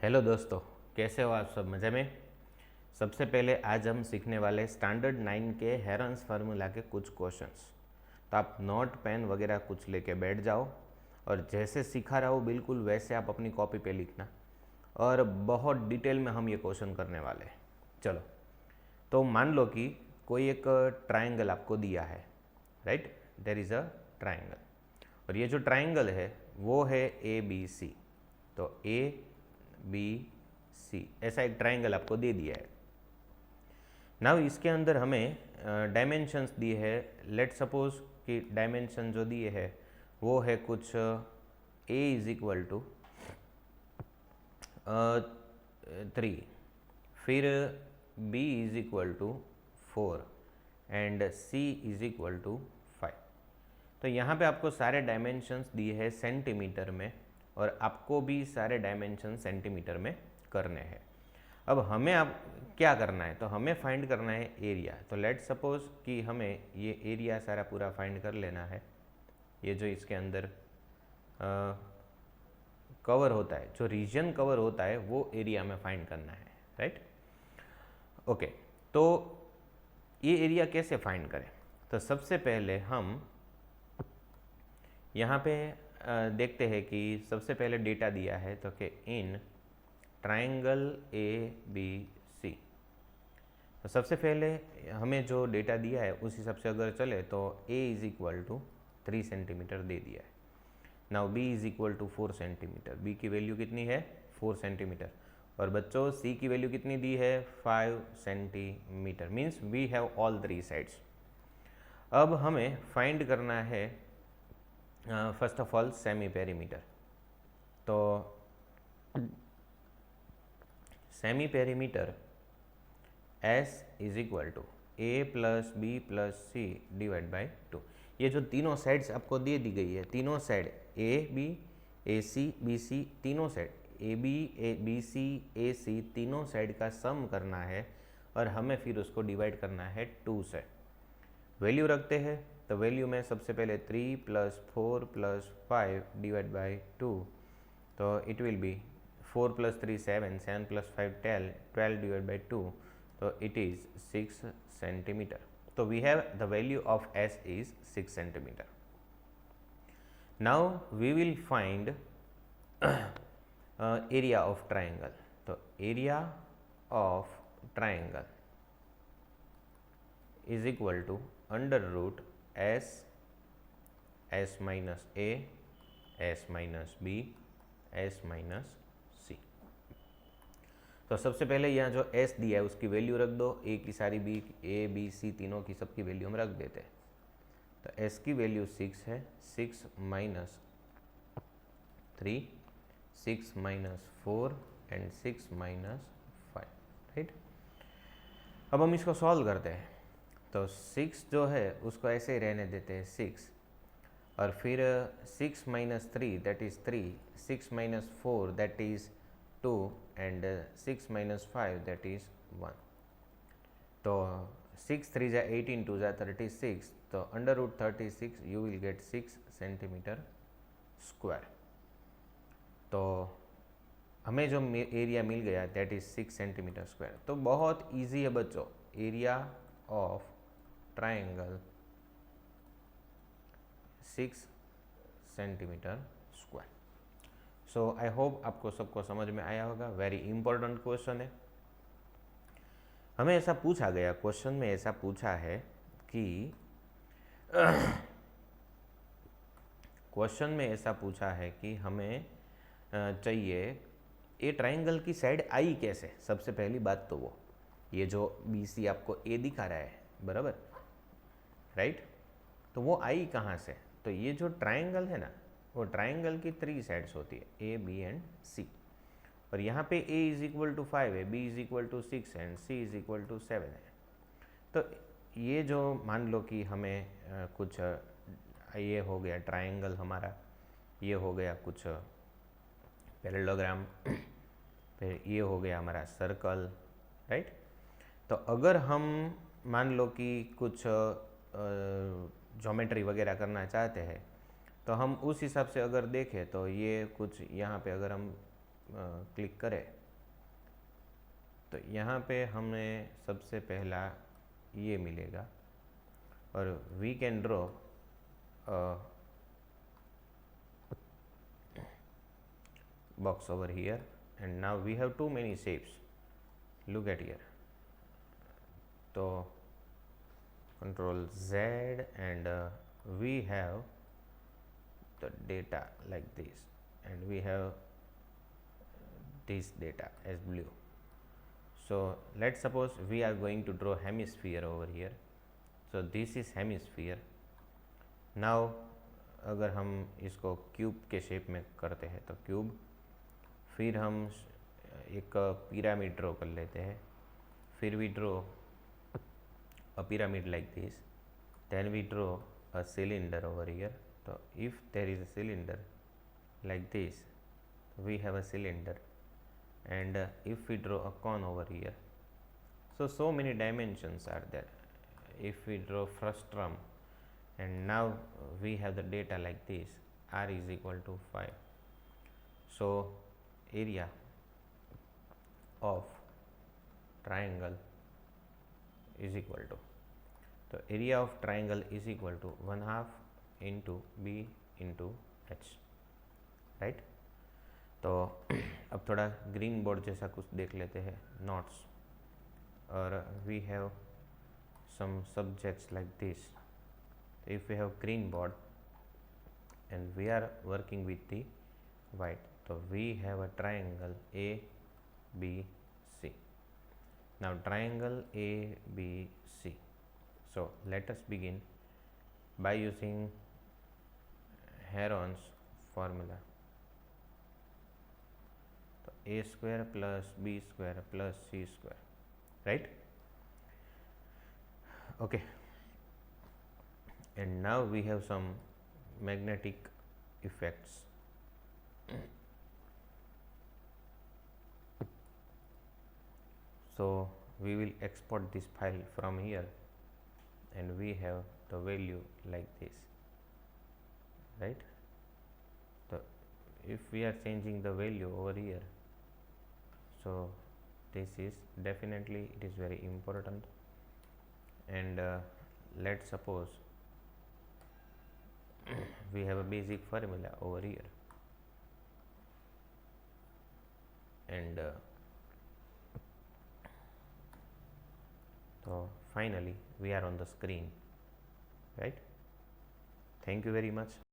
Hello दोस्तों, कैसे हो आप सब? मज़े में। सबसे पहले आज हम सीखने वाले स्टैंडर्ड 9 के हेरन्स फार्मूला के कुछ क्वेश्चंस। तो आप नोट पेन वगैरह कुछ लेके बैठ जाओ और जैसे सिखा रहा हूँ बिल्कुल वैसे आप अपनी कॉपी पे लिखना। और बहुत डिटेल में हम ये क्वेश्चन करने वाले हैं। चलो, तो मान लो कि कोई एक ट्राइंगल आपको दिया है, right? There is a triangle और ये जो ट्राइंगल है वो है ए बी सी। तो ए बी सी ऐसा एक ट्राइंगल आपको दे दिया है। नाउ इसके अंदर हमें डायमेंशंस दिए है। लेट सपोज कि डायमेंशन जो दिए है वो है कुछ ए इज इक्वल टू 3, फिर B is equal to 4 and C is equal to 5। तो यहाँ पे आपको सारे डायमेंशंस दिए हैं सेंटीमीटर में और आपको भी सारे डायमेंशन सेंटीमीटर में करने हैं। अब हमें अब क्या करना है, तो हमें फाइंड करना है एरिया। तो लेट सपोज कि हमें ये एरिया सारा पूरा फाइंड कर लेना है। ये जो इसके अंदर कवर होता है, जो रीजन कवर होता है वो एरिया में फाइंड करना है, राइट? ओके, तो ये एरिया कैसे फाइंड करें? तो सबसे पहले हम यहाँ पे देखते हैं कि सबसे पहले डेटा दिया है तो कि इन ट्राइंगल ए बी सी। तो सबसे पहले हमें जो डेटा दिया है उस हिसाब से अगर चले तो A is equal to 3 centimetre दे दिया है। Now B is equal to 4 centimetre. B की वैल्यू कितनी है? 4 सेंटीमीटर। और बच्चों सी की वैल्यू कितनी दी है? 5 centimetre. Means we have all 3 sides. अब हमें फाइंड करना है first of all semi perimeter. तो semi perimeter S is equal to A plus B plus C divide by 2। ये जो तीनों साइड्स आपको दे दी गई है, तीनों side A B A C B C, तीनों side A B A B C A C, तीनों साइड का सम करना है और हमें फिर उसको डिवाइड करना है 2 से। वैल्यू रखते हैं तो वैल्यू में सबसे पहले 3 प्लस 4 प्लस 5 डिवाइड बाई 2। तो it will be 4 plus 3 7, 7 plus 5 10, 12 divide by 2। तो इट इज़ 6 सेंटीमीटर। तो we have the value of S is 6 centimetre. Now we will find area of triangle. तो area of triangle is equal to under root S, S minus A, S minus B, S minus C. तो सबसे पहले यहाँ जो S दिया है उसकी value रख दो। ए की सारी बी, ए बी सी तीनों की सबकी वैल्यू हम रख देते हैं। तो एस की वैल्यू 6 है। 6 minus 3, 6 minus 4 and 6 minus 5, right? अब हम इसको सॉल्व करते हैं। तो 6 जो है उसको ऐसे ही रहने देते हैं 6, और फिर 6 minus 3 that is 3, 6 minus 4 that is 2 and 6 minus 5 that is 1। तो 6 3 जा 18, 2 जा 36। तो under root 36 you will get 6 centimetre square. तो हमें जो एरिया मिल गया दैट इज़ 6 सेंटीमीटर स्क्वायर। तो बहुत इजी है बच्चों, area of triangle 6 centimetre square. So I hope आपको सबको समझ में आया होगा। वेरी इंपॉर्टेंट क्वेश्चन है। हमें ऐसा पूछा गया, क्वेश्चन में ऐसा पूछा है कि क्वेश्चन में ऐसा पूछा है कि हमें चाहिए ए ट्राइंगल की साइड आई कैसे। सबसे पहली बात तो वो, ये जो बी सी आपको ए दिखा रहा है, बराबर, राइट? तो वो आई कहाँ से? तो ये जो ट्राइंगल है ना, वो ट्राइंगल की 3 साइड्स होती है, ए बी एंड सी। और यहाँ पे a इज इक्वल टू 5 है, b is equal to 6 and c is equal to 7 है। तो ये जो मान लो कि हमें कुछ ये हो गया ट्राइंगल हमारा, ये हो गया कुछ पैरेललोग्राम, फिर ये हो गया हमारा सर्कल, राइट? तो अगर हम मान लो कि कुछ ज्योमेट्री वगैरह करना चाहते हैं तो हम उस हिसाब से अगर देखें तो ये कुछ यहाँ पे अगर हम क्लिक करें तो यहाँ पे हमें सबसे पहला ये मिलेगा और we can draw box over here, and now we have too many shapes. Look at here. So control Z, and we have the data like this, and we have this data as blue. So let's suppose we are going to draw hemisphere over here. So this is hemisphere. Now अगर हम इसको cube के shape में करते हैं तो cube, फिर हम एक पिरामिड ड्रॉ कर लेते हैं, फिर we draw a pyramid like this, then we draw a cylinder over here. तो if there is a cylinder like this, we have a cylinder, and if we draw a cone over here, so many dimensions are there. If we draw frustrum, and now we have the data like this, r is equal to 5. So area of triangle is equal to, so area of triangle is equal to 1/2 into b into h, right? तो अब थोड़ा green board जैसा कुछ देख लेते हैं, notes, और we have some subjects like this. If we have green board and we are working with the white, तो we have a triangle A B C. Now triangle A B C, so let us begin by using Heron's formula. A square plus b square plus c square, right? Okay, and now we have some magnetic effects. So we will export this file from here, and we have the value like this, right? So if we are changing the value over here, so this is definitely, it is very important. And let's suppose we have a basic formula over here, and so finally we are on the screen, right? Thank you very much.